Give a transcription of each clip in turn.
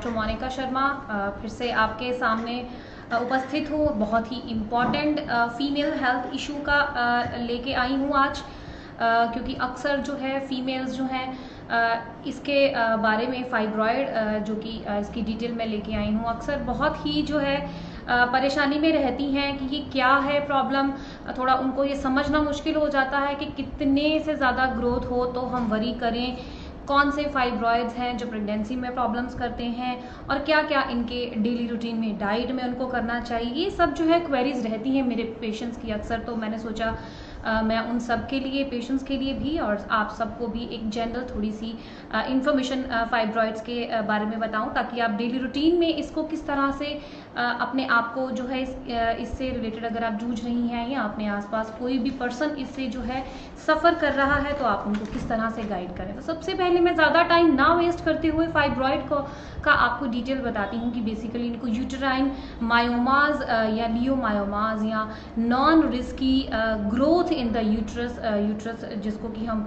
Doctor Monika Sharma फिर से आपके सामने उपस्थित हूँ। बहुत ही इम्पॉर्टेंट फीमेल हेल्थ इशू का लेके आई हूँ आज, क्योंकि अक्सर जो है फीमेल्स जो हैं इसके बारे में फाइब्रॉयड जो कि इसकी डिटेल में लेके आई हूँ, अक्सर बहुत ही जो है परेशानी में रहती हैं कि ये क्या है प्रॉब्लम। थोड़ा उनको ये समझना मुश्किल हो जाता है कि कितने से ज़्यादा ग्रोथ हो तो हम वरी करें, कौन से फाइब्रॉइड्स हैं जो प्रेगनेंसी में प्रॉब्लम्स करते हैं और क्या क्या इनके डेली रूटीन में डाइट में उनको करना चाहिए। ये सब जो है क्वेरीज रहती हैं मेरे पेशेंट्स की अक्सर, तो मैंने सोचा मैं उन सब के लिए, पेशेंट्स के लिए भी और आप सबको भी एक जनरल थोड़ी सी इंफॉर्मेशन फाइब्रॉइड्स के बारे में बताऊं, ताकि आप डेली रूटीन में इसको किस तरह से अपने आप को जो है इससे रिलेटेड अगर आप जूझ रही हैं या अपने आसपास कोई भी पर्सन इससे जो है सफ़र कर रहा है तो आप उनको किस तरह से गाइड करें। तो सबसे पहले मैं ज़्यादा टाइम ना वेस्ट करते हुए फाइब्रॉइड का आपको डिटेल बताती हूँ कि बेसिकली इनको यूटेराइन मायोमाज या लियोमायोमाज या non risky growth in the uterus जिसको कि हम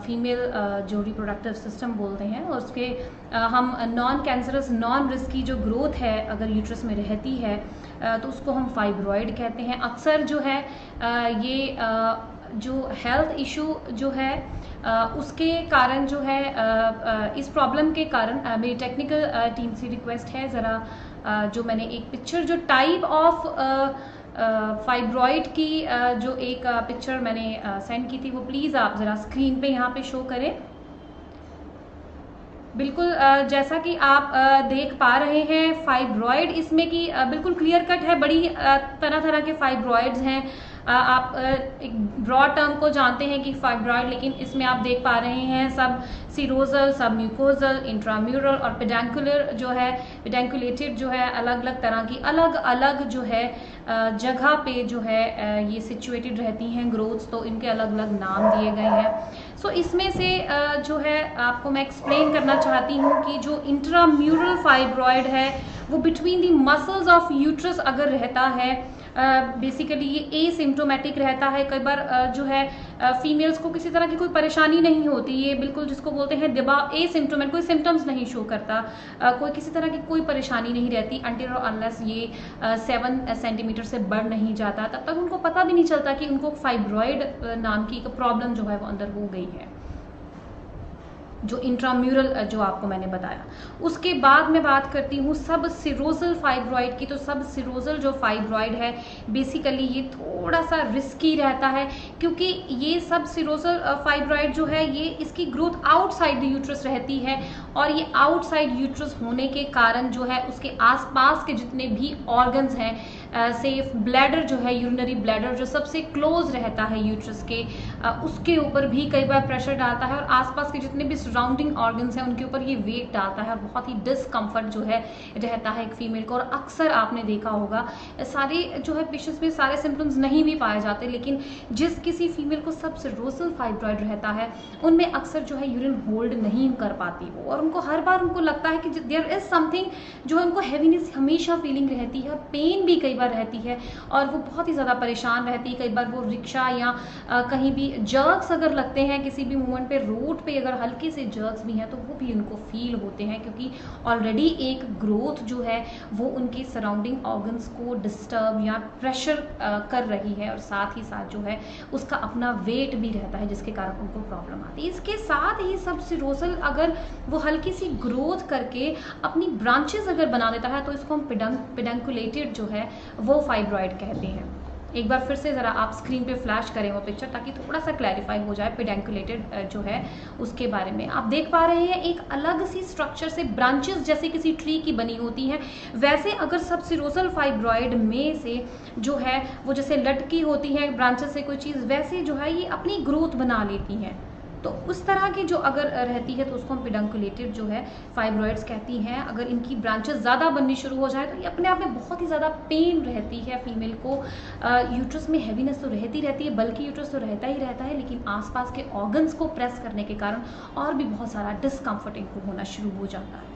फीमेल जो रिप्रोडक्टिव सिस्टम बोलते हैं, और उसके हम नॉन कैंसरस नॉन रिस्की जो ग्रोथ है अगर यूट्रस में रहती है तो उसको हम फाइब्रॉइड कहते हैं। अक्सर जो है ये जो हेल्थ इशू जो है उसके कारण जो है इस प्रॉब्लम के कारण मेरी टेक्निकल टीम से रिक्वेस्ट है ज़रा जो मैंने एक पिक्चर जो टाइप ऑफ फाइब्रॉइड की जो एक पिक्चर मैंने सेंड की थी वो प्लीज़ आप ज़रा स्क्रीन पे यहाँ पे शो करें। बिल्कुल जैसा कि आप देख पा रहे हैं फाइब्रॉइड इसमें कि बिल्कुल क्लियर कट है, बड़ी तरह तरह के फाइब्रॉइड्स हैं। आप एक ब्रॉड टर्म को जानते हैं कि फाइब्रॉइड, लेकिन इसमें आप देख पा रहे हैं सब सीरोजल, सब म्यूकोजल, इंट्राम्यूरल और पेडैंकुलर जो है, पेडैंकुलेटेड जो है, अलग अलग तरह की अलग अलग जो है जगह पे जो है ये सिचुएटेड रहती हैं ग्रोथ्स, तो इनके अलग अलग नाम दिए गए हैं। सो इसमें से जो है आपको मैं एक्सप्लेन करना चाहती हूँ कि जो इंट्राम्यूरल फाइब्रॉइड है वो between the muscles of uterus अगर रहता है, बेसिकली ये एसिम्प्टोमेटिक रहता है। कई बार जो है फीमेल्स को किसी तरह की कोई परेशानी नहीं होती, ये बिल्कुल जिसको बोलते हैं दिबा एसिम्प्टोमेटिक, कोई सिम्टम्स नहीं शो करता, कोई किसी तरह की कोई परेशानी नहीं रहती अनटिल और अनलेस ये 7 सेंटीमीटर से बढ़ नहीं जाता, तब तक उनको पता भी नहीं चलता कि उनको फाइब्रॉइड नाम की एक प्रॉब्लम जो है वो अंदर हो गई है, जो इंट्राम्यूरल जो आपको मैंने बताया। उसके बाद मैं बात करती हूँ सब सिरोजल फाइब्रॉइड की। तो सब सिरोजल जो फाइब्रॉइड है बेसिकली ये थोड़ा सा रिस्की रहता है, क्योंकि ये सब सिरोजल फाइब्रॉइड जो है ये इसकी ग्रोथ आउटसाइड द यूट्रस रहती है, और ये आउटसाइड यूट्रस होने के कारण जो है उसके आसपास के जितने भी ऑर्गन्स हैं, सेफ ब्लैडर जो है, यूरिनरी ब्लैडर जो सबसे क्लोज रहता है यूट्रस के, उसके ऊपर भी कई बार प्रेशर डालता है, और आसपास के जितने भी सराउंडिंग ऑर्गन्स हैं उनके ऊपर ये वेट डालता है, और बहुत ही डिस्कम्फर्ट जो है रहता है एक फीमेल को। और अक्सर आपने देखा होगा सारे जो है पेशेंट्स में सारे सिम्टम्स नहीं भी पाए जाते, लेकिन जिस किसी फीमेल को सब सिरोजल फाइब्रॉइड रहता है उनमें अक्सर जो है यूरिन होल्ड नहीं कर पाती वो, और उनको हर बार उनको लगता है कि देयर इज समथिंग, जो उनको हैवीनेस हमेशा फीलिंग रहती है, और पेन भी कई बार रहती है, और वो बहुत ही ज़्यादा परेशान रहती है। कई बार वो रिक्शा या कहीं भी जर्क्स अगर लगते हैं किसी भी मूवमेंट पे, रोड पे अगर हल्के से जर्क्स भी हैं तो वो भी उनको फील होते हैं, क्योंकि ऑलरेडी एक ग्रोथ जो है वो उनके सराउंडिंग ऑर्गन्स को डिस्टर्ब या प्रेशर कर रही है, और साथ ही साथ जो है उसका अपना वेट भी रहता है जिसके कारण उनको प्रॉब्लम आती है। इसके साथ ही सब सिरोजल अगर वो हल्की सी ग्रोथ करके अपनी ब्रांचेस अगर बना देता है तो इसको हम पेडैंकुलेटेड जो है वो फाइब्रॉइड कहते हैं। एक बार फिर से ज़रा आप स्क्रीन पे फ्लैश करें वो पिक्चर, ताकि थोड़ा सा क्लैरिफाई हो जाए पेडैंकुलेटेड जो है उसके बारे में। आप देख पा रहे हैं एक अलग सी स्ट्रक्चर से ब्रांचेस जैसे किसी ट्री की बनी होती हैं, वैसे अगर सब सिरोजल फाइब्रॉइड में से जो है वो जैसे लटकी होती है ब्रांचेस से कोई चीज़, वैसे जो है ये अपनी ग्रोथ बना लेती हैं। तो उस तरह की जो अगर रहती है तो उसको हम पेडैंकुलेटेड जो है फाइब्रॉइड्स कहती हैं। अगर इनकी ब्रांचेस ज़्यादा बननी शुरू हो जाए तो ये अपने आप में बहुत ही ज़्यादा पेन रहती है फीमेल को। यूट्रस में हैवीनेस तो रहती है, बल्कि यूट्रस तो रहता ही रहता है, लेकिन आसपास के ऑर्गन्स को प्रेस करने के कारण और भी बहुत सारा डिस्कम्फर्ट इनको होना शुरू हो जाता है।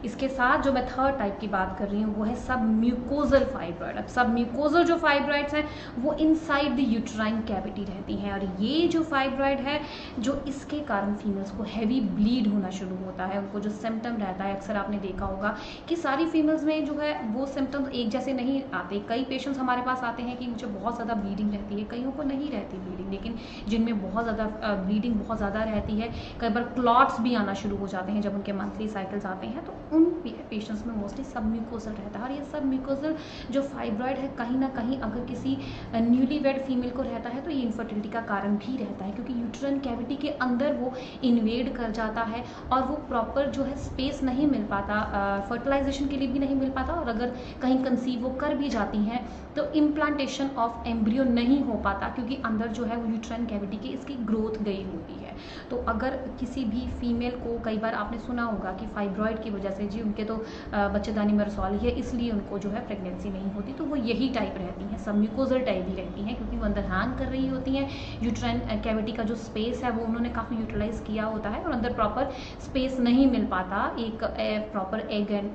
इसके साथ जो मैं थर्ड टाइप की बात कर रही हूँ वो है सब म्यूकोजल फाइब्रॉइड। अब सब म्यूकोजल जो फाइब्रॉइड्स हैं वो इनसाइड द यूट्राइन कैविटी रहती हैं, और ये जो फाइब्रॉइड है जो इसके कारण फीमेल्स को हैवी ब्लीड होना शुरू होता है। उनको जो सिम्टम रहता है, अक्सर आपने देखा होगा कि सारी फीमेल्स में जो है वो सिम्टम्स एक जैसे नहीं आते। कई पेशेंट्स हमारे पास आते हैं कि मुझे बहुत ज़्यादा ब्लीडिंग रहती है, कईयों को नहीं रहती ब्लीडिंग, लेकिन जिनमें बहुत ज़्यादा ब्लीडिंग बहुत ज़्यादा रहती है, कई बार क्लॉट्स भी आना शुरू हो जाते हैं जब उनके मंथली साइकिल्स आते हैं, तो उन पेशेंट्स में मोस्टली सब म्यूकोजल रहता है। और ये सब म्यूकोजल जो फाइब्रॉइड है कहीं ना कहीं अगर किसी न्यूली वेड फीमेल को रहता है तो ये इनफर्टिलिटी का कारण भी रहता है, क्योंकि यूट्राइन कैविटी के अंदर वो इन्वेड कर जाता है और वो प्रॉपर जो है स्पेस नहीं मिल पाता, फर्टिलाइजेशन के लिए भी नहीं मिल पाता, और अगर कहीं कंसीव वो कर भी जाती हैं तो इम्प्लांटेशन ऑफ एम्ब्रियो नहीं हो पाता, क्योंकि अंदर जो है वो यूट्राइन कैविटी की इसकी ग्रोथ गई होती है। तो अगर किसी भी फीमेल को, कई बार आपने सुना होगा कि फाइब्रॉइड की वजह से जी उनके तो बच्चेदानी में रसौली है इसलिए उनको जो है प्रेगनेंसी नहीं होती, तो वो यही टाइप रहती हैं, सब म्यूकोजल टाइप ही रहती हैं, क्योंकि वो अंदर हैंग कर रही होती हैं। यूट्राइन कैविटी का जो स्पेस है वो उन्होंने काफ़ी यूटिलाइज किया होता है और अंदर प्रॉपर स्पेस नहीं मिल पाता एक प्रॉपर एग एंड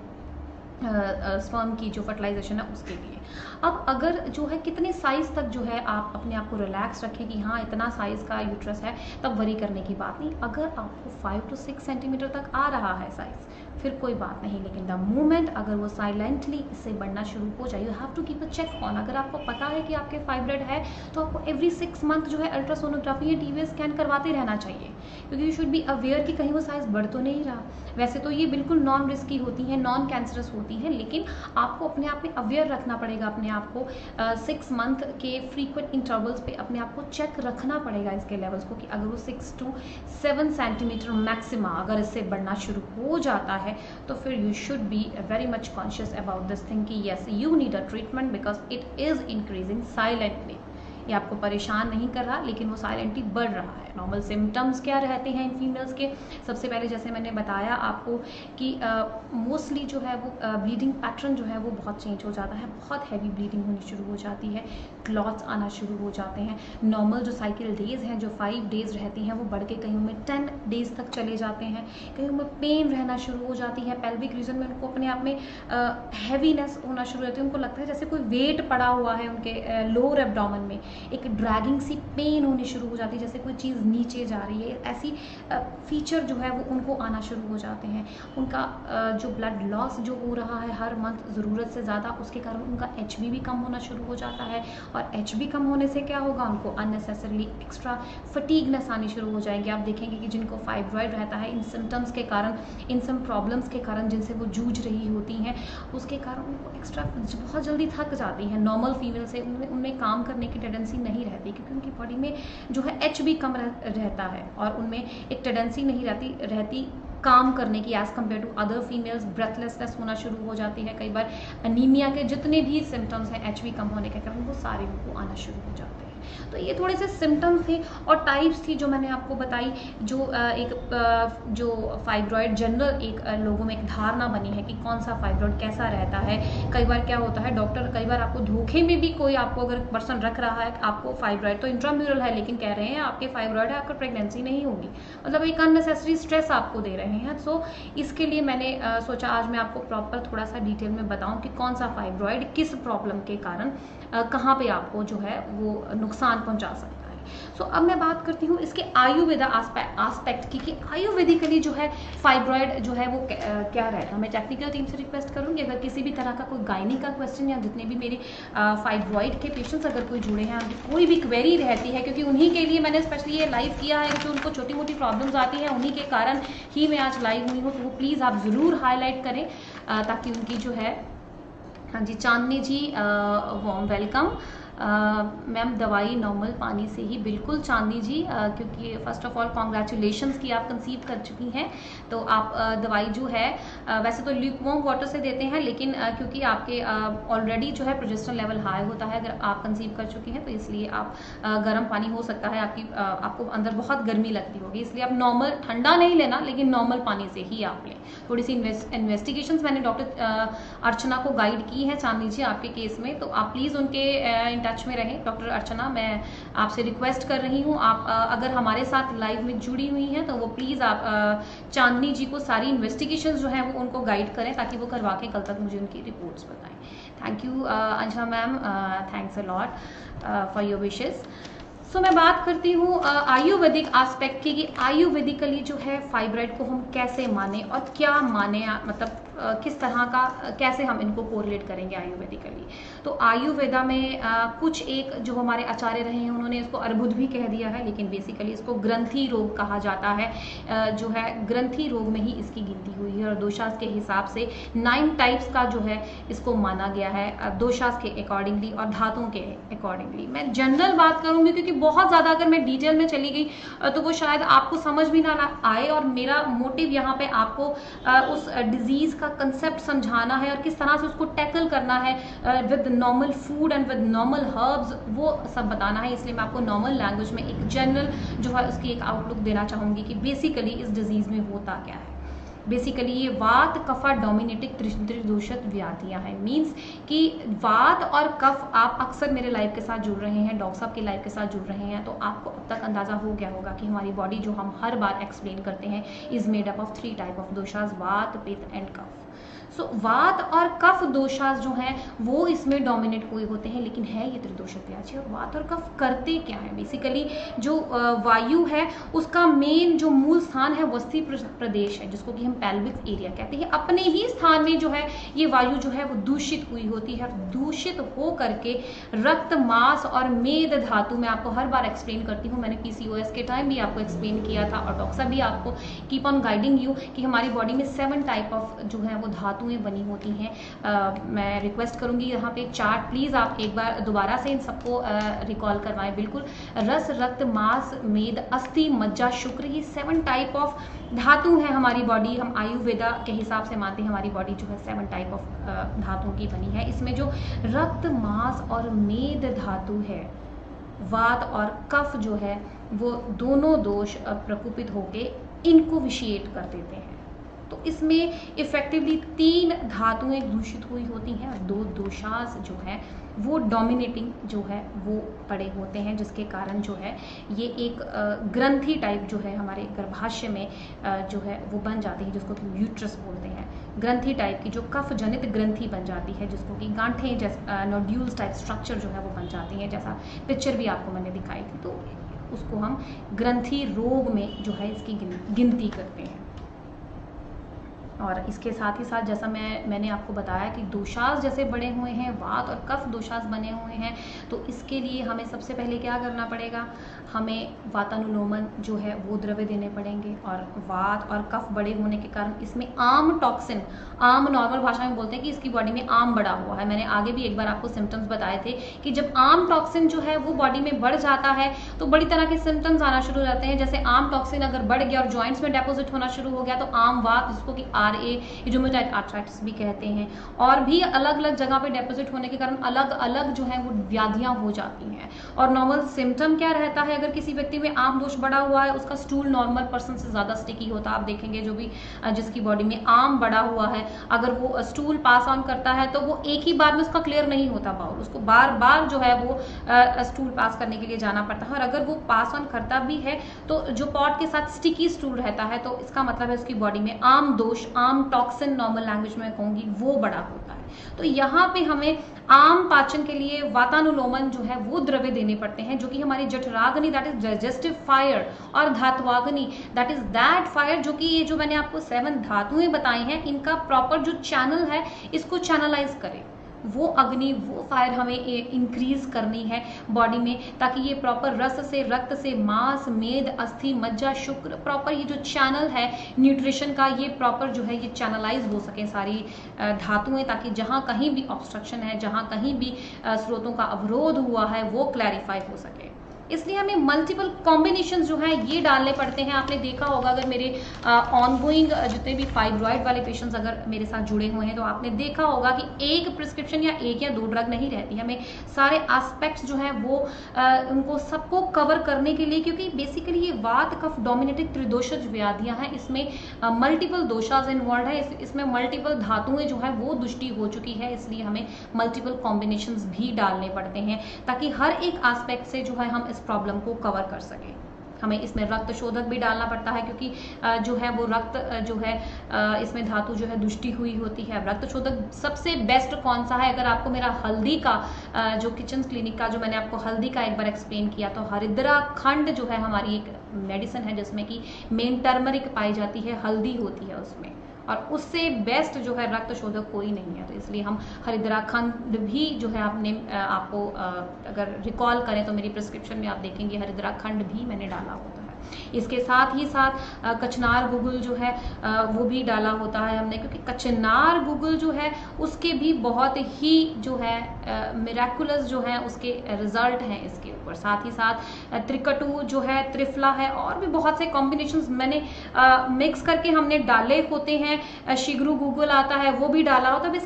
स्पर्म की जो फर्टिलाइजेशन है उसके लिए। अब अगर जो है कितने साइज तक जो है आप अपने आप को रिलैक्स रखें कि हाँ इतना साइज का यूट्रस है, तब वरी करने की बात नहीं। अगर आपको 5 to 6 सेंटीमीटर तक आ रहा है साइज फिर कोई बात नहीं, लेकिन द मोमेंट अगर वो साइलेंटली इससे बढ़ना शुरू हो जाए, you have to keep a check on. अगर आपको पता है कि आपके फाइब्रॉइड है तो आपको एवरी 6 मंथ जो है अल्ट्रासोनोग्राफी या टीवी स्कैन करवाते रहना चाहिए, क्योंकि यू शुड बी अवेयर कि कहीं वो साइज बढ़ तो नहीं रहा। वैसे तो ये बिल्कुल नॉन रिस्की होती हैं, नॉन कैंसरस होती हैं, लेकिन आपको अपने आप में अवेयर रखना पड़ेगा, अपने आप को 6 मंथ के फ्रीक्वेंट इंटरवल्स पे अपने आप को चेक रखना पड़ेगा इसके लेवल्स को, कि अगर वो 6 to 7 सेंटीमीटर मैक्सिमा अगर इससे बढ़ना शुरू हो जाता है तो फिर you should be very much conscious about this thing कि yes you need a treatment because it is increasing silently. ये आपको परेशान नहीं कर रहा लेकिन वो साइलेंटली बढ़ रहा है। नॉर्मल सिम्टम्स क्या रहते हैं इन फीमेल्स के? सबसे पहले जैसे मैंने बताया आपको कि मोस्टली जो है वो ब्लीडिंग पैटर्न जो है वो बहुत चेंज हो जाता है, बहुत हैवी ब्लीडिंग होनी शुरू हो जाती है, क्लॉट्स आना शुरू हो जाते हैं। नॉर्मल जो साइकिल डेज हैं जो 5 डेज रहती हैं वो बढ़ के कहीं में 10 डेज तक चले जाते हैं। कहीं में पेन रहना शुरू हो जाती है, पेल्विक रीजन में उनको अपने आप में हैवीनेस होना शुरू होती है, उनको लगता है जैसे कोई वेट पड़ा हुआ है उनके लोअर एब्डोमेन में, एक ड्रैगिंग सी पेन होनी शुरू हो जाती है जैसे कोई चीज़ नीचे जा रही है, ऐसी फीचर जो है वो उनको आना शुरू हो जाते हैं। उनका जो ब्लड लॉस जो हो रहा है हर मंथ ज़रूरत से ज़्यादा, उसके कारण उनका HB भी कम होना शुरू हो जाता है, और HB कम होने से क्या होगा, उनको अननेसेसरली एक्स्ट्रा फटीगनेस आनी शुरू हो जाएंगे। आप देखेंगे कि जिनको फाइब्रॉइड रहता है इन सिम्टम्स के कारण, इन सम प्रॉब्लम्स के कारण जिनसे वो जूझ रही होती हैं, उसके कारण उनको एक्स्ट्रा बहुत जल्दी थक जाती हैं। नॉर्मल फीमेल से उनमें काम करने की टेंडेंसी नहीं रहती, क्योंकि उनकी बॉडी में जो है HB कम रहता है और उनमें एक टेंडेंसी नहीं रहती काम करने की age compared to other females. Breathlessness होना शुरू हो जाती है, कई बार अनीमिया के जितने भी सिम्टम्स हैं HB कम होने के कारण वो सारे उनको आना शुरू हो जाते हैं। तो ये थोड़े से सिम्टम्स थे और टाइप्स थी जो मैंने आपको बताई, जो जो फाइब्रॉइड जनरल एक लोगों में एक धारणा बनी है कि कौन सा फाइब्रॉइड कैसा रहता है। कई बार क्या होता है, डॉक्टर कई बार आपको धोखे में भी कोई आपको अगर पर्सन रख रहा है आपको फाइब्रॉइड तो इंट्राम्यूरल है, लेकिन कह रहे हैं आपके फाइब्रॉइड है, आपको प्रेगनेंसी नहीं होगी, मतलब एक अननेसेसरी स्ट्रेस आपको दे रहे हैं। सो इसके लिए मैंने सोचा आज मैं आपको प्रॉपर थोड़ा सा डिटेल में बताऊं कि कौन सा फाइब्रॉइड किस प्रॉब्लम के कारण कहाँ पे आपको जो है वो नुकसान पहुंचा सकता है। सो अब मैं बात करती हूँ इसके आयुर्वेदा आस्पेक्ट की, कि आयुर्वेदिकली जो है फाइब्रॉइड जो है वो क्या रहता है। मैं टेक्निकल टीम से रिक्वेस्ट करूँगी अगर किसी भी तरह का कोई गायनी का क्वेश्चन या जितने भी मेरे फाइब्रॉइड के पेशेंट्स अगर कोई जुड़े हैं, कोई भी क्वेरी रहती है, क्योंकि उन्हीं के लिए मैंने स्पेशली ये लाइव किया है, जो उनको छोटी मोटी प्रॉब्लम्स आती है उन्हीं के कारण ही मैं आज लाइव हुई हूँ, तो वो प्लीज़ आप ज़रूर हाईलाइट करें ताकि उनकी जो है। हाँ जी, चांदनी जी वार्म वेलकम। मैम दवाई नॉर्मल पानी से ही, बिल्कुल चांदनी जी, क्योंकि फर्स्ट ऑफ ऑल कॉन्ग्रेचुलेशंस कि आप कंसीव कर चुकी हैं। तो आप दवाई जो है वैसे तो ल्यूकवार्म वाटर से देते हैं, लेकिन क्योंकि आपके ऑलरेडी जो है प्रोजेस्टेरोन लेवल हाई होता है अगर आप कंसीव कर चुकी हैं, तो इसलिए आप गर्म पानी हो सकता है आपको अंदर बहुत गर्मी लगती होगी, इसलिए आप नॉर्मल ठंडा नहीं लेना, लेकिन नॉर्मल पानी से ही आप लें। थोड़ी सी इन्वेस्टिगेशंस मैंने डॉक्टर अर्चना को गाइड की है चांदनी जी आपके केस में, तो आप प्लीज़ उनके टच में रहें। डॉक्टर अर्चना, मैं आपसे रिक्वेस्ट कर रही हूँ, आप अगर हमारे साथ लाइव में जुड़ी हुई हैं तो वो प्लीज़ आप चांदनी जी को सारी इन्वेस्टिगेशन जो है वो उनको गाइड करें, ताकि वो करवा के कल तक मुझे उनकी रिपोर्ट्स बताएं। Thank you Anjana ma'am, thanks a lot for your wishes. So मैं बात करती हूँ आयुर्वेदिक एस्पेक्ट की, कि आयुर्वेदिकली जो है फाइब्रॉइड को हम कैसे माने और क्या माने, मतलब किस तरह का, कैसे हम इनको कोरिलेट करेंगे आयुर्वेदिकली। तो आयुर्वेदा में कुछ एक जो हमारे आचार्य रहे हैं उन्होंने इसको अर्बुद भी कह दिया है, लेकिन बेसिकली इसको ग्रंथि रोग कहा जाता है। जो है ग्रंथि रोग में ही इसकी गिनती हुई है, और दोषास के हिसाब से 9 टाइप्स का जो है इसको माना गया है दोषास के अकॉर्डिंगली और धातुओं के अकॉर्डिंगली। मैं जनरल बात करूंगी, क्योंकि बहुत ज़्यादा अगर मैं डिटेल में चली गई तो वो शायद आपको समझ भी ना आए, और मेरा मोटिव यहाँ पे आपको उस डिजीज का कंसेप्ट समझाना है और किस तरह से उसको टैकल करना है with normal food and with normal herbs, वो सब बताना है। इसलिए मैं आपको नॉर्मल लैंग्वेज में एक जनरल जो है उसकी एक आउटलुक देना चाहूंगी कि बेसिकली इस डिजीज में होता क्या है। बेसिकली ये वात कफा डोमिनेटिक त्रिदोषित व्याधियां हैं। मींस कि वात और कफ, आप अक्सर मेरे लाइव के साथ जुड़ रहे हैं, डॉक्टर साहब के लाइव के साथ जुड़ रहे हैं, तो आपको अब तक अंदाजा हो गया होगा कि हमारी बॉडी जो हम हर बार एक्सप्लेन करते हैं is made up of 3 type of doshas, vata, pitta and कफ। सो वात और कफ दोषास जो हैं वो इसमें डोमिनेट हुए होते हैं, लेकिन है ये त्रिदोषित व्याधि। और वात और कफ करते क्या है? बेसिकली जो वायु है उसका मेन जो मूल स्थान है वस्ती प्रदेश है, जिसको कि हम पेल्विक एरिया कहते हैं। अपने ही स्थान में जो है ये वायु जो है वो दूषित हुई होती है। दूषित हो करके रक्त, मांस और मेद धातु, मैं आपको हर बार एक्सप्लेन करती हूँ, मैंने पीसीओएस के टाइम भी आपको एक्सप्लेन किया था, और डॉक्टर साहब भी आपको कीप ऑन गाइडिंग यू कि हमारी बॉडी में 7 टाइप ऑफ जो है वो धातुएं बनी होती हैं। मैं रिक्वेस्ट करूंगी यहाँ पे चार्ट प्लीज आप एक बार दोबारा से इन सबको रिकॉल करवाएं। बिल्कुल, रस, रक्त, मांस, मेद, अस्थि, मज्जा, शुक्र, ये 7 टाइप ऑफ धातु है हमारी बॉडी। हम आयुर्वेदा के हिसाब से मानते हैं हमारी बॉडी जो है 7 टाइप ऑफ धातुओं की बनी है। इसमें जो रक्त, मांस और मेद धातु है, वात और कफ जो है वो दोनों दोष प्रकोपित होके इनको विशिएट कर देते हैं। तो इसमें इफेक्टिवली 3 धातुएं दूषित हुई होती हैं, और 2 दोषास जो है वो डोमिनेटिंग जो है वो पड़े होते हैं, जिसके कारण जो है ये एक ग्रंथि टाइप जो है हमारे गर्भाशय में जो है वो बन जाती है, जिसको कि यूट्रस बोलते हैं। ग्रंथि टाइप की जो कफ जनित ग्रंथि बन जाती है, जिसको कि गांठें जैसे नोड्यूल्स टाइप स्ट्रक्चर जो है वो बन जाती हैं, जैसा पिक्चर भी आपको मैंने दिखाई थी। तो उसको हम ग्रंथि रोग में जो है इसकी गिनती करते हैं। और इसके साथ ही साथ जैसा मैंने आपको बताया कि दोषास जैसे बड़े हुए हैं, वात और कफ दोषास बने हुए हैं, तो इसके लिए हमें सबसे पहले क्या करना पड़ेगा? हमें वातानुलोमन जो है वो द्रव्य देने पड़ेंगे। और वात और कफ बड़े होने के कारण इसमें आम टॉक्सिन, आम नॉर्मल भाषा में बोलते हैं कि इसकी बॉडी में आम बढ़ा हुआ है। मैंने आगे भी एक बार आपको सिम्टम्स बताए थे कि जब आम टॉक्सिन जो है वो बॉडी में बढ़ जाता है तो बड़ी तरह के सिम्टम्स आना शुरू हो जाते हैं। जैसे आम टॉक्सिन अगर बढ़ गया और जॉइंट्स में डेपोजिट होना शुरू हो गया तो आम वात, जिसको कि रूमेटॉइड आर्थराइटिस भी कहते हैं, और भी अलग अलग जगह पे डेपोजिट होने के कारण अलग अलग जो है वो व्याधियां हो जाती हैं। और नॉर्मल सिम्टम क्या रहता है? अगर किसी व्यक्ति में आम दोष बढ़ा हुआ है, उसका स्टूल नॉर्मल पर्सन से ज्यादा स्टिकी होता है। आप देखेंगे जो भी जिसकी बॉडी में आम बढ़ा हुआ है, अगर वो स्टूल पास ऑन करता है तो वो एक ही बार में उसका क्लियर नहीं होता बाउल, उसको बार बार जो है वो स्टूल पास करने के लिए जाना पड़ता है। और अगर वो पास ऑन करता भी है तो जो पॉट के साथ स्टिकी स्टूल रहता है, तो इसका मतलब है उसकी बॉडी में आम दोष, आम टॉक्सिन नॉर्मल लैंग्वेज में कहूंगी, वो बड़ा होता है। तो यहाँ पे हमें आम पाचन के लिए वातानुलोमन जो है वो द्रव्य देने पड़ते हैं, जो कि हमारी जठराग्नि दैट इज डाइजेस्टिव फायर, और धात्वाग्नि दैट इज दैट फायर, जो कि ये जो मैंने आपको 7 धातुएं बताई हैं इनका प्रॉपर जो चैनल है इसको चैनलाइज करे। वो अग्नि, वो फायर हमें इंक्रीज करनी है बॉडी में, ताकि ये प्रॉपर रस से, रक्त से, मांस, मेद, अस्थि, मज्जा, शुक्र, प्रॉपर ये जो चैनल है न्यूट्रिशन का, ये प्रॉपर जो है ये चैनलाइज हो सके सारी धातुएं, ताकि जहां कहीं भी ऑब्स्ट्रक्शन है, जहां कहीं भी स्रोतों का अवरोध हुआ है वो क्लैरिफाई हो सके। इसलिए हमें मल्टीपल कॉम्बिनेशन जो है ये डालने पड़ते हैं। आपने देखा होगा, अगर मेरे ऑनगोइंग जितने भी फाइब्रॉइड वाले पेशेंट्स अगर मेरे साथ जुड़े हुए हैं तो आपने देखा होगा कि एक प्रिस्क्रिप्शन या एक या दो ड्रग नहीं रहती, हमें सारे एस्पेक्ट्स जो है वो उनको सबको कवर करने के लिए, क्योंकि बेसिकली ये वात कफ डोमिनेटेड त्रिदोषज व्याधियां हैं, इसमें मल्टीपल दोषाज इन्वॉल्व है, इसमें मल्टीपल धातुएं जो है वो दुष्टि हो चुकी है, इसलिए हमें मल्टीपल कॉम्बिनेशंस भी डालने पड़ते हैं ताकि हर एक एस्पेक्ट से जो है हम इस प्रॉब्लम को कवर कर सकें। हमें इसमें रक्त शोधक भी डालना पड़ता है, क्योंकि जो है वो रक्त जो है इसमें धातु जो है दुष्टि हुई होती है। रक्त शोधक सबसे बेस्ट कौन सा है? अगर आपको मेरा हल्दी का जो किचन क्लिनिक का जो मैंने आपको हल्दी का एक बार एक्सप्लेन किया, तो हरिद्रा खंड जो है हमारी एक मेडिसिन है जिसमें कि मेन टर्मरिक पाई जाती है, हल्दी होती है उसमें, और उससे बेस्ट जो है रक्त शोधक कोई नहीं है। तो इसलिए हम हरिद्राखंड भी जो है आपको अगर रिकॉल करें तो मेरी प्रिस्क्रिप्शन में आप देखेंगे हरिद्राखंड भी मैंने डाला होता है। इसके साथ ही साथ कचनार गुगुल जो है वो भी डाला होता है हमने, क्योंकि कचनार गुगुल जो है उसके भी बहुत ही जो है मिराकुलस जो है उसके रिजल्ट हैं इसके ऊपर। साथ ही साथ त्रिकटु जो है, त्रिफला है, और भी बहुत से कॉम्बिनेशंस मैंने मिक्स करके हमने डाले होते हैं। शिगरू गुगुल आता है वो भी डाला होता है। अब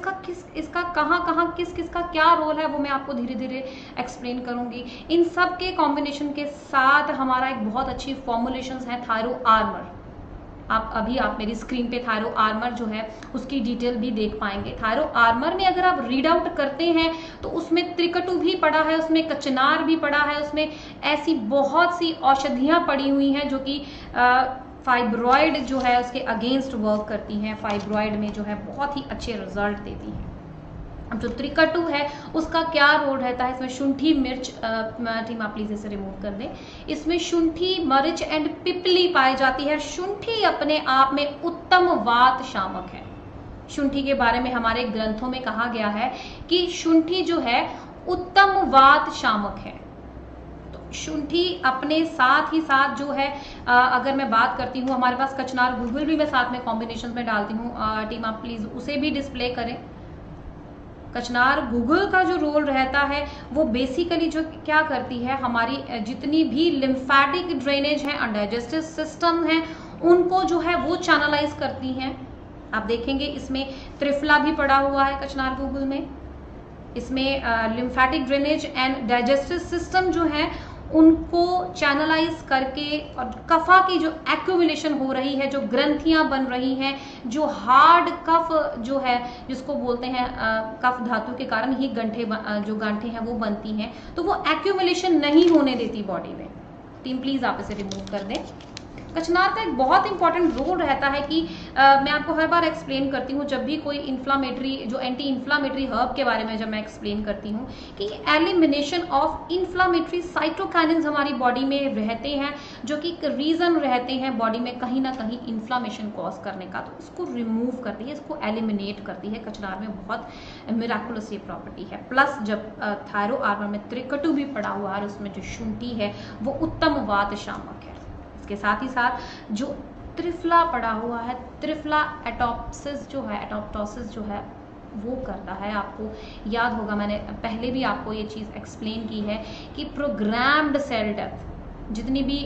इसका कहाँ किस का क्या रोल है वो मैं आपको धीरे धीरे एक्सप्लेन करूंगी। इन सब के कॉम्बिनेशन के साथ हमारा एक बहुत अच्छी फॉर्मुलेशंस है थायरो आर्मर। आप मेरी स्क्रीन पे थायरो आर्मर जो है उसकी डिटेल भी देख पाएंगे। थायरो आर्मर में अगर आप रीड आउट करते हैं तो उसमें त्रिकटु भी पड़ा है, उसमें कचनार भी पड़ा है, उसमें ऐसी बहुत सी औषधियां पड़ी हुई हैं जो कि फाइब्रॉइड जो है उसके अगेंस्ट वर्क करती हैं, फाइब्रॉइड में जो है बहुत ही अच्छे रिजल्ट देती हैं। अब जो त्रिकटु है उसका क्या रोल रहता है? इसमें शुंठी मिर्च, टीम आप प्लीज इसे रिमूव कर दें। इसमें शुंठी मिर्च एंड पिपली पाई जाती है। शुंठी अपने आप में उत्तम वात शामक है। शुंठी के बारे में हमारे ग्रंथों में कहा गया है कि शुंठी जो है उत्तम वात शामक है। शुंठी अपने साथ ही साथ जो है अगर मैं बात करती हूँ, हमारे पास कचनार गुगुल भी मैं साथ में कॉम्बिनेशन में डालती हूँ। टीम आप प्लीज उसे भी डिस्प्ले करें। कचनार गुगुल का जो रोल रहता है वो बेसिकली जो क्या करती है, हमारी जितनी भी लिम्फेटिक ड्रेनेज है, डाइजेस्टिव सिस्टम है, उनको जो है वो चैनलाइज करती हैं। आप देखेंगे इसमें त्रिफला भी पड़ा हुआ है कचनार गुगुल में। इसमें lymphatic drainage and digestive system जो है उनको चैनलाइज करके, और कफा की जो एक्यूमुलेशन हो रही है, जो ग्रंथियां बन रही हैं, जो हार्ड कफ जो है जिसको बोलते हैं कफ धातु के कारण ही जो गांठें हैं वो बनती हैं, तो वो एक्यूमुलेशन नहीं होने देती बॉडी में। टीम प्लीज आप इसे रिमूव कर दें। कचनार का एक बहुत इंपॉर्टेंट रोल रहता है कि मैं आपको हर बार एक्सप्लेन करती हूँ जब भी कोई इन्फ्लामेटरी जो एंटी इन्फ्लामेटरी हर्ब के बारे में जब मैं एक्सप्लेन करती हूँ कि एलिमिनेशन ऑफ इन्फ्लामेटरी साइटोकाइनिन्स हमारी बॉडी में रहते हैं, जो कि रीजन रहते हैं बॉडी में कहीं ना कहीं इन्फ्लामेशन कॉज करने का, तो इसको रिमूव करती है, इसको एलिमिनेट करती है। कचनार में बहुत मिराकुलस ये प्रॉपर्टी है। प्लस जब थायरो आर्मर में त्रिकटु भी पड़ा हुआ है, उसमें जो शुंठी है वो उत्तम वात शामक है। इसके साथ ही साथ जो त्रिफला पड़ा हुआ है, त्रिफला एटोप्सिस जो है, एटोप्टोसिस जो है वो करता है। आपको याद होगा मैंने पहले भी आपको ये चीज़ एक्सप्लेन की है कि प्रोग्राम्ड सेल डेथ, जितनी भी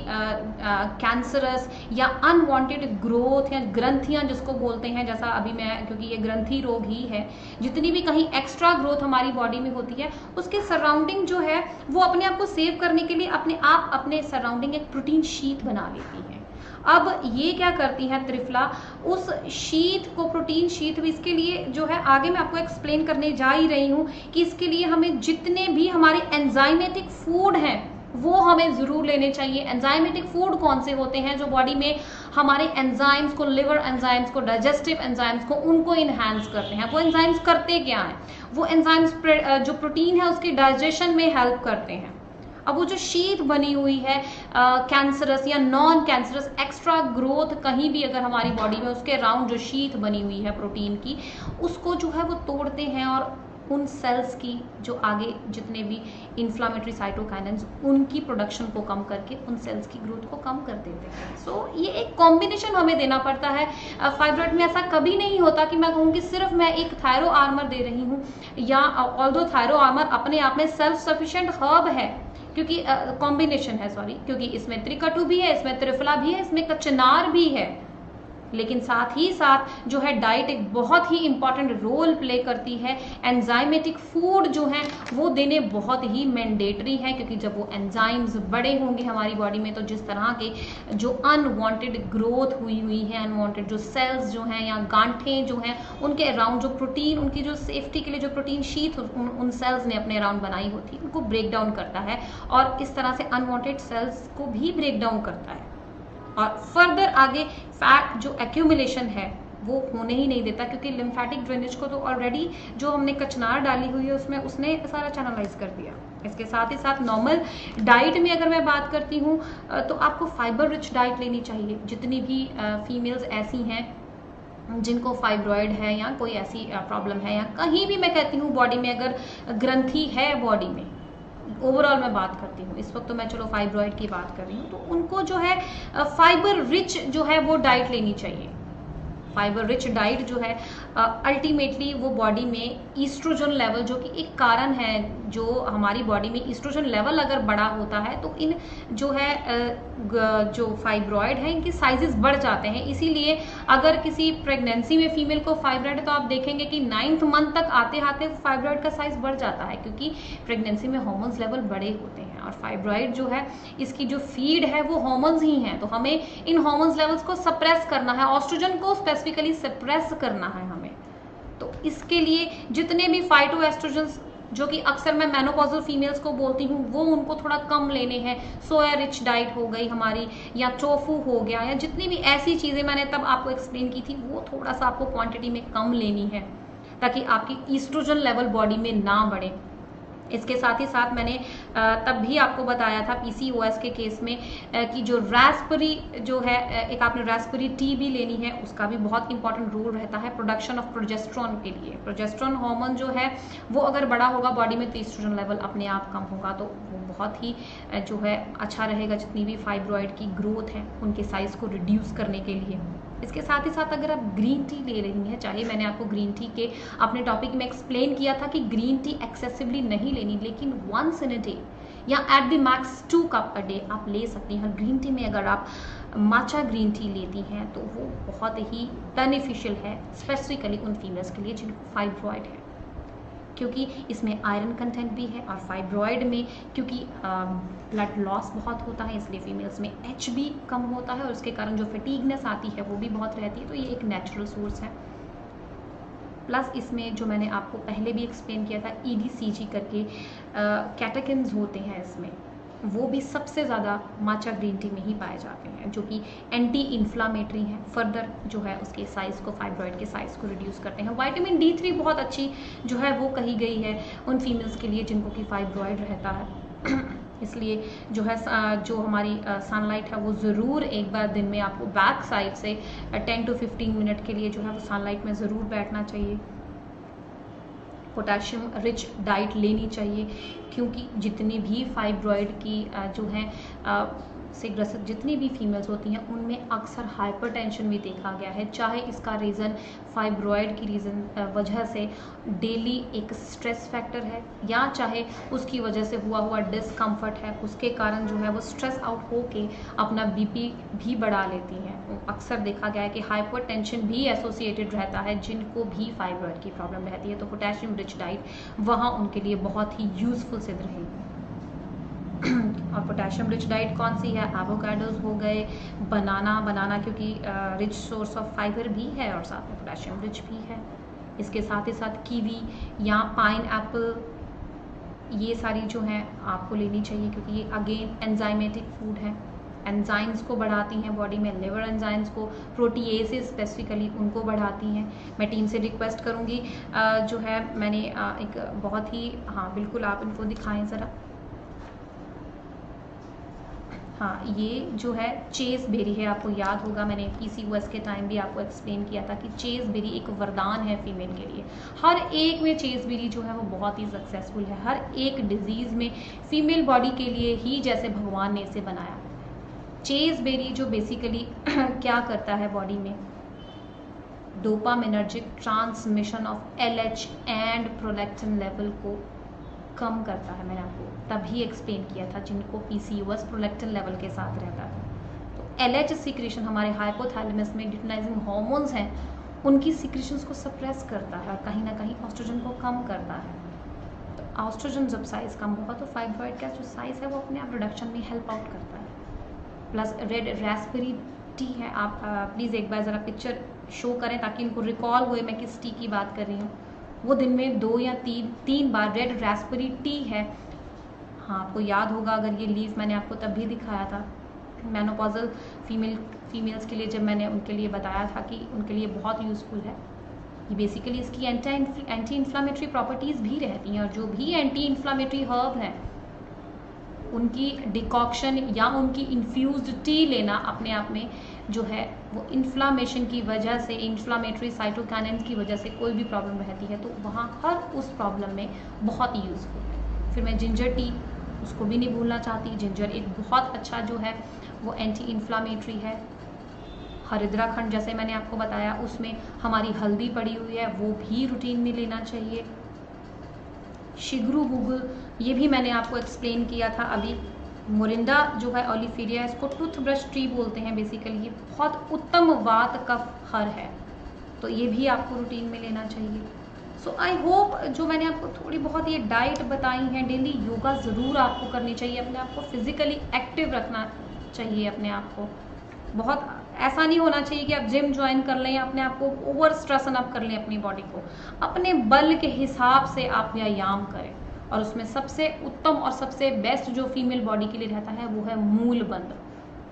कैंसरस या अनवांटेड ग्रोथ या ग्रंथियां जिसको बोलते हैं, जैसा अभी मैं, क्योंकि ये ग्रंथि रोग ही है, जितनी भी कहीं एक्स्ट्रा ग्रोथ हमारी बॉडी में होती है उसके सराउंडिंग जो है वो अपने आप को सेव करने के लिए अपने सराउंडिंग एक प्रोटीन शीट बना लेती है। अब ये क्या करती है त्रिफला, उस शीट को, प्रोटीन शीट, इसके लिए जो है आगे मैं आपको एक्सप्लेन करने जा ही रही हूँ कि इसके लिए हमें जितने भी हमारे एंजाइमेटिक फूड हैं वो हमें जरूर लेने चाहिए। एंजाइमेटिक फूड कौन से होते हैं? जो बॉडी में हमारे एंजाइम्स को, लिवर एंजाइम्स को, डाइजेस्टिव एंजाइम्स को, उनको इनहैंस करते हैं। वो एंजाइम्स करते क्या हैं? वो एंजाइम्स जो प्रोटीन है उसके डाइजेशन में हेल्प करते हैं। अब वो जो शीट बनी हुई है कैंसरस या नॉन कैंसरस एक्स्ट्रा ग्रोथ कहीं भी अगर हमारी बॉडी में, उसके अराउंड जो शीट बनी हुई है प्रोटीन की, उसको जो है वो तोड़ते हैं और उन सेल्स की जो आगे जितने भी इन्फ्लामेटरी साइटोकाइनेंस उनकी प्रोडक्शन को कम करके उन सेल्स की ग्रोथ को कम कर देते हैं। सो ये एक कॉम्बिनेशन हमें देना पड़ता है। फाइब्रॉइड में ऐसा कभी नहीं होता कि मैं कहूँ कि सिर्फ मैं एक थायरो आर्मर दे रही हूँ, या ऑल्दो थायरो आर्मर अपने आप में सेल्फ सफिशिएंट हर्ब है, क्योंकि कॉम्बिनेशन है, सॉरी, क्योंकि इसमें त्रिकटु भी है, इसमें त्रिफला भी है, इसमें कचनार भी है। लेकिन साथ ही साथ जो है डाइट एक बहुत ही इंपॉर्टेंट रोल प्ले करती है। एंजाइमेटिक फूड जो है वो देने बहुत ही मैंडेटरी है, क्योंकि जब वो एंजाइम्स बड़े होंगे हमारी बॉडी में तो जिस तरह के जो अनवांटेड ग्रोथ हुई है, अनवांटेड जो सेल्स जो हैं या गांठें जो हैं उनके अराउंड जो प्रोटीन, उनकी जो सेफ्टी के लिए जो प्रोटीन शीट उन सेल्स ने अपने अराउंड बनाई होती है उनको ब्रेक डाउन करता है, और इस तरह से अनवांटेड सेल्स को भी ब्रेक डाउन करता है, और फर्दर आगे फैट जो एक्यूमुलेशन है वो होने ही नहीं देता, क्योंकि लिम्फेटिक ड्रेनेज को तो ऑलरेडी जो हमने कचनार डाली हुई है उसमें उसने सारा चैनलाइज कर दिया। इसके साथ ही साथ नॉर्मल डाइट में अगर मैं बात करती हूँ तो आपको फाइबर रिच डाइट लेनी चाहिए। जितनी भी फीमेल्स ऐसी हैं जिनको फाइब्रॉयड है या कोई ऐसी प्रॉब्लम है, या कहीं भी मैं कहती हूँ बॉडी में अगर ग्रंथि है बॉडी में, ओवरऑल मैं बात करती हूँ, इस वक्त तो मैं चलो फाइब्रॉयड की बात कर रही हूँ, तो उनको जो है फाइबर रिच जो है वो डाइट लेनी चाहिए। फाइबर रिच डाइट जो है अल्टीमेटली वो बॉडी में ईस्ट्रोजन लेवल, जो कि एक कारण है, जो हमारी बॉडी में ईस्ट्रोजन लेवल अगर बड़ा होता है तो इन जो है जो फाइब्रॉयड है इनकी साइजेस बढ़ जाते हैं। इसीलिए अगर किसी प्रेगनेंसी में फीमेल को फाइब्रॉयड है तो आप देखेंगे कि 9th मंथ तक आते आते फाइब्रॉयड का साइज बढ़ जाता है, क्योंकि प्रेगनेंसी में हार्मोन्स लेवल बड़े होते हैं, और फाइब्रॉयड जो है इसकी जो फीड है वो हार्मोन्स ही हैं, तो हमें इन हार्मोन्स लेवल्स को सप्रेस करना है, ऑस्ट्रोजन को स्पेसिफिकली सप्रेस करना है हमें। तो इसके लिए जितने भी फाइटोएस्ट्रोजन्स जो कि अक्सर मैं मेनोपॉजल फीमेल्स को बोलती हूँ वो उनको थोड़ा कम लेने हैं। सोया रिच डाइट हो गई हमारी, या टोफू हो गया, या जितनी भी ऐसी चीज़ें मैंने तब आपको एक्सप्लेन की थी वो थोड़ा सा आपको क्वांटिटी में कम लेनी है, ताकि आपकी ईस्ट्रोजन लेवल बॉडी में ना बढ़े। इसके साथ ही साथ मैंने तब भी आपको बताया था पीसीओएस के केस में कि जो रास्पबेरी जो है, एक आपने रास्पबेरी टी भी लेनी है, उसका भी बहुत इंपॉर्टेंट रोल रहता है प्रोडक्शन ऑफ प्रोजेस्ट्रॉन के लिए। प्रोजेस्ट्रॉन हार्मोन जो है वो अगर बड़ा होगा बॉडी में तो ईस्ट्रोजन लेवल अपने आप कम होगा, तो वो बहुत ही जो है अच्छा रहेगा जितनी भी फाइब्रॉयड की ग्रोथ है उनके साइज को रिड्यूस करने के लिए। इसके साथ ही साथ अगर आप ग्रीन टी ले रही हैं, चाहे मैंने आपको ग्रीन टी के अपने टॉपिक में एक्सप्लेन किया था कि ग्रीन टी एक्सेसिवली नहीं लेनी, लेकिन वंस इन अ डे या at the max 2 cup a day आप ले सकती हैं। ग्रीन टी में अगर आप माचा ग्रीन टी लेती हैं तो वो बहुत ही बेनिफिशियल है, स्पेसिफिकली उन फीमेल्स के लिए जिनको फाइब्रॉयड है, क्योंकि इसमें आयरन कंटेंट भी है, और फाइब्रॉयड में क्योंकि ब्लड लॉस बहुत होता है इसलिए फीमेल्स में एच भी कम होता है, और उसके कारण जो फटीगनेस आती है वो भी बहुत रहती है, तो ये एक नेचुरल सोर्स है। प्लस इसमें जो मैंने आपको पहले भी एक्सप्लेन किया था EDCG करके कैटेकिन्स होते हैं इसमें, वो भी सबसे ज़्यादा माचा ग्रीन टी में ही पाए जाते हैं, जो कि एंटी इन्फ्लामेटरी हैं, फर्दर जो है उसके साइज़ को, फाइब्रॉयड के साइज़ को रिड्यूस करते हैं। विटामिन D3 बहुत अच्छी जो है वो कही गई है उन फीमेल्स के लिए जिनको कि फाइब्रॉयड रहता है इसलिए जो है जो हमारी सनलाइट है वो ज़रूर एक बार दिन में आपको बैक साइड से 10 to 15 मिनट के लिए जो है वो सनलाइट में ज़रूर बैठना चाहिए। पोटेशियम रिच डाइट लेनी चाहिए, क्योंकि जितनी भी फाइब्रॉयड की जो है से ग्रसित जितनी भी फीमेल्स होती हैं उनमें अक्सर हाइपरटेंशन भी देखा गया है, चाहे इसका रीज़न फाइब्रॉयड की वजह से डेली एक स्ट्रेस फैक्टर है, या चाहे उसकी वजह से हुआ डिस्कम्फर्ट है, उसके कारण जो है वो स्ट्रेस आउट होके अपना BP भी बढ़ा लेती हैं। अक्सर देखा गया है कि हाइपरटेंशन भी एसोसिएटेड रहता है जिनको भी फाइब्रॉयड की प्रॉब्लम रहती है, तो पोटेशियम रिच डाइट वहाँ उनके लिए बहुत ही यूज़फुल सिद्ध रहेगी। और पोटेशियम रिच डाइट कौन सी है? एवोकाडोज हो गए, बनाना क्योंकि रिच सोर्स ऑफ फाइबर भी है और साथ में पोटेशियम रिच भी है। इसके साथ ही साथ कीवी या पाइन एप्पल, ये सारी जो हैं आपको लेनी चाहिए, क्योंकि ये अगेन एंजाइमेटिक फूड है, एंजाइम्स को बढ़ाती हैं बॉडी में, लिवर एंजाइम्स को, प्रोटीएसेस स्पेसिफिकली उनको बढ़ाती हैं। मैं टीम से रिक्वेस्ट करूँगी जो है मैंने एक बहुत ही, हाँ बिल्कुल आप इनको दिखाएं ज़रा। हाँ, ये जो है चेस बेरी है, आपको याद होगा मैंने PCOS के टाइम भी आपको एक्सप्लेन किया था कि चेस बेरी एक वरदान है फीमेल के लिए। हर एक में चेस बेरी जो है वो बहुत ही सक्सेसफुल है, हर एक डिजीज़ में फीमेल बॉडी के लिए ही जैसे भगवान ने इसे बनाया। चेस बेरी जो बेसिकली क्या करता है बॉडी में, dopaminergic transmission of LH and prolactin level को कम करता है। मैंने आपको तभी एक्सप्लेन किया था जिनको PCOS प्रोलैक्टिन लेवल के साथ रहता था। तो LH सीक्रेशन हमारे हाइपोथैलेमस में ल्यूटिनाइजिंग हार्मोन्स हैं, उनकी सीक्रेशंस को सप्रेस करता है और कहीं ना कहीं ऑस्ट्रोजन को कम करता है। तो ऑस्ट्रोजन जब साइज कम होगा तो फाइब्रॉइड का जो साइज है वो अपने आप रिडक्शन में हेल्प आउट करता है। प्लस रेड रास्पबेरी टी है, आप प्लीज़ एक बार ज़रा पिक्चर शो करें ताकि इनको रिकॉल हुए मैं किस टी की बात कर रही हूँ। वो दिन में 2 या 3 बार रेड रास्पबेरी टी है। हाँ, आपको याद होगा अगर ये लीफ मैंने आपको तब भी दिखाया था मेनोपॉजल फीमेल्स के लिए, जब मैंने उनके लिए बताया था कि उनके लिए बहुत यूज़फुल है। ये बेसिकली इसकी एंटी इन्फ्लामेटरी प्रॉपर्टीज़ भी रहती हैं और जो भी एंटी इन्फ्लामेटरी हर्ब हैं उनकी डिकॉक्शन या उनकी इन्फ्यूज्ड टी लेना अपने आप में जो है वो इन्फ्लामेशन की वजह से, इन्फ्लामेटरी साइटोकाइनेंस की वजह से कोई भी प्रॉब्लम रहती है तो वहाँ हर उस प्रॉब्लम में बहुत ही यूज़फुल है। फिर मैं जिंजर टी, उसको भी नहीं भूलना चाहती। जिंजर एक बहुत अच्छा जो है वो एंटी इन्फ्लामेटरी है। हरिद्रा खंड जैसे मैंने आपको बताया उसमें हमारी हल्दी पड़ी हुई है, वो भी रूटीन में लेना चाहिए। शिगरू बुगुल, ये भी मैंने आपको एक्सप्लेन किया था अभी। मोरिंडा जो है ओलिफेरिया, इसको टूथब्रश ट्री बोलते हैं बेसिकली। ये बहुत उत्तम वात कफ हर है, तो ये भी आपको रूटीन में लेना चाहिए। सो आई होप जो मैंने आपको थोड़ी बहुत ये डाइट बताई हैं, डेली योगा ज़रूर आपको करनी चाहिए, अपने आप को फिजिकली एक्टिव रखना चाहिए अपने आप को। बहुत ऐसा नहीं होना चाहिए कि आप जिम ज्वाइन कर लें या अपने आप को ओवर स्ट्रेसन अप कर लें अपनी बॉडी को। अपने बल के हिसाब से आप व्यायाम करें और उसमें सबसे उत्तम और सबसे बेस्ट जो फीमेल बॉडी के लिए रहता है वो है मूल बंद।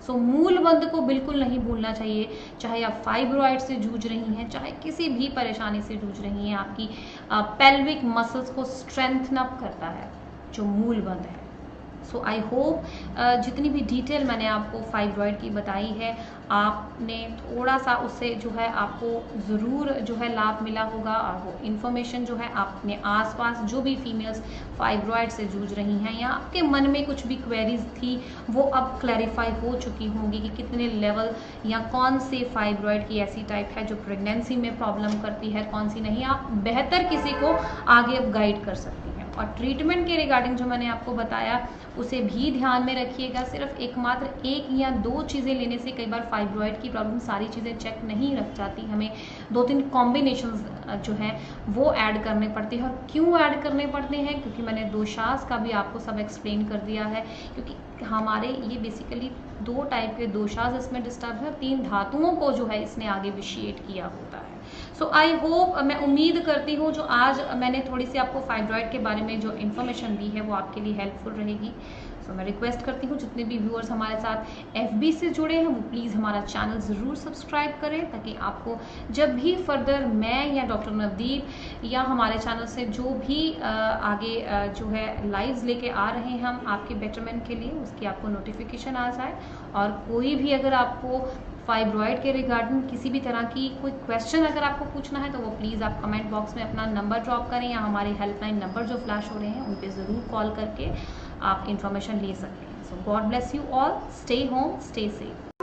सो मूल बंद को बिल्कुल नहीं भूलना चाहिए, चाहे आप फाइब्रॉइड से जूझ रही हैं, चाहे किसी भी परेशानी से जूझ रही हैं। आपकी पेल्विक मसल्स को स्ट्रेंथन अप करता है जो मूल बंद है। सो आई होप जितनी भी डिटेल मैंने आपको फाइब्रॉइड की बताई है, आपने थोड़ा सा उससे जो है आपको ज़रूर जो है लाभ मिला होगा। और वो इन्फॉर्मेशन जो है आपने आसपास जो भी फीमेल्स फाइब्रॉइड से जूझ रही हैं या आपके मन में कुछ भी क्वेरीज थी वो अब क्लैरिफाई हो चुकी होंगी कि कितने लेवल या कौन से फाइब्रॉइड की ऐसी टाइप है जो प्रेगनेंसी में प्रॉब्लम करती है, कौन सी नहीं। आप बेहतर किसी को आगे अब गाइड कर सकती हैं। और ट्रीटमेंट के रिगार्डिंग जो मैंने आपको बताया उसे भी ध्यान में रखिएगा। सिर्फ एकमात्र 1 या 2 चीज़ें लेने से कई बार फाइब्रॉइड की प्रॉब्लम सारी चीज़ें चेक नहीं रख जाती। हमें 2-3 कॉम्बिनेशंस जो हैं वो ऐड करने पड़ते हैं। और क्यों ऐड करने पड़ते हैं, क्योंकि मैंने दोषास का भी आपको सब एक्सप्लेन कर दिया है। क्योंकि हमारे ये बेसिकली 2 टाइप के दोषास इसमें डिस्टर्ब है और 3 धातुओं को जो है इसने आगे विशिएट किया होता है। सो आई होप, मैं उम्मीद करती हूँ जो आज मैंने थोड़ी सी आपको फाइब्रॉइड के बारे में जो इन्फॉर्मेशन दी है वो आपके लिए हेल्पफुल रहेगी। सो मैं रिक्वेस्ट करती हूँ जितने भी व्यूअर्स हमारे साथ FB से जुड़े हैं वो प्लीज़ हमारा चैनल ज़रूर सब्सक्राइब करें, ताकि आपको जब भी फर्दर मैं या डॉक्टर नवदीप या हमारे चैनल से जो भी आगे जो है लाइव्स लेके आ रहे हैं हम आपके बेटरमेंट के लिए, उसकी आपको नोटिफिकेशन आ जाए। और कोई भी अगर आपको फाइब्रॉइड के रिगार्डिंग किसी भी तरह की कोई क्वेश्चन अगर आपको पूछना है तो वो प्लीज़ आप कमेंट बॉक्स में अपना नंबर ड्रॉप करें या हमारे हेल्पलाइन नंबर जो फ्लैश हो रहे हैं उन पे ज़रूर कॉल करके आप इन्फॉर्मेशन ले सकते हैं। So God bless you all, stay home, stay safe.